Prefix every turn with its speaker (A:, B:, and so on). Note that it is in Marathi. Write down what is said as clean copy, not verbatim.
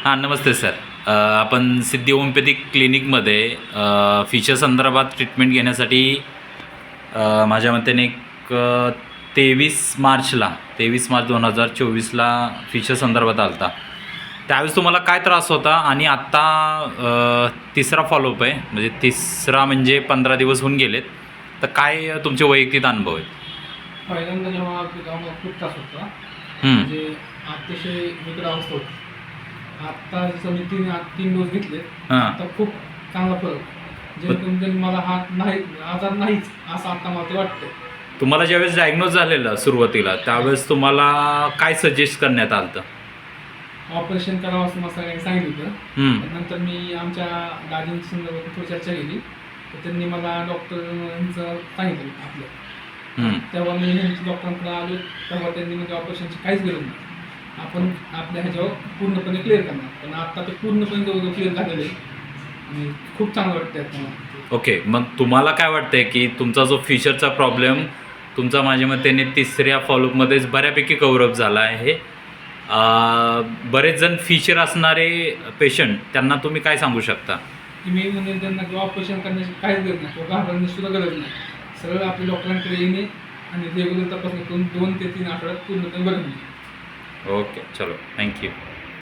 A: हां, नमस्ते सर. आपण सिद्धी होमिओपॅथिक क्लिनिकमध्ये फिशर संदर्भात ट्रीटमेंट घेण्यासाठी माझ्या मतेने एक 23 मार्च 2024ला फिशर संदर्भात आला होता. त्यावेळेस तुम्हाला काय त्रास होता आणि आत्ता तिसरा फॉलोअप आहे, म्हणजे तिसरा म्हणजे 15 दिवस होऊन गेलेत. तर काय तुमचे वैयक्तिक अनुभव आहेत?
B: पहिल्यांदा जेव्हा मला खूप त्रास होता,
A: हं.
B: म्हणजे अतिशय वेगळी अवस्था होती. आत्ता जसं मी तीन डोस घेतले,
A: हां.
B: आता खूप चांगला फरक. जेणेकरून मला हा आजार नाहीच असं आता मला ते वाटतं.
A: तुम्हाला ज्यावेळेस डायग्नोज झालेलं सुरुवातीला, त्यावेळेस तुम्हाला काय सजेस्ट करण्यात आलं होतं?
B: ऑपरेशन करावं असं मला सगळ्यांनी सांगितलं
A: हं.
B: होतं. नंतर मी आमच्या दाजींच्या संदर्भात थोडी चर्चा केली, तर त्यांनी मला डॉक्टरांचं सांगितलं आपलं. तेव्हा मी डॉक्टरांकडे आलो, तेव्हा त्यांनी म्हणजे ऑपरेशनची काहीच गरज नाही, आपण आपल्या ह्याच्यावर पूर्णपणे क्लिअर करणार. पण आता ते पूर्णपणे जवळजवळ क्लिअर झालेलं आहे आणि खूप चांगलं वाटतं आता.
A: ओके, मग तुम्हाला काय वाटतंय की तुमचा जो फिशरचा प्रॉब्लेम तुमचा माझ्या मतेने तिसऱ्या फॉलोअपमध्येच बऱ्यापैकी कव्हर अप झाला आहे. बरेच जण फिशर असणारे पेशंट त्यांना तुम्ही काय सांगू शकता?
B: की मी म्हणजे त्यांना किंवा ऑपरेशन करण्याची काहीच गरज नाही किंवा घाबरण्याची सुद्धा गरज नाही. सरळ आपल्या डॉक्टरांकडे येणे आणि रेग्युलर तपासणी करून 2 ते 3 आठवड्यात पूर्णपणे बरं होईल.
A: ओके, चलो, थँक्यू.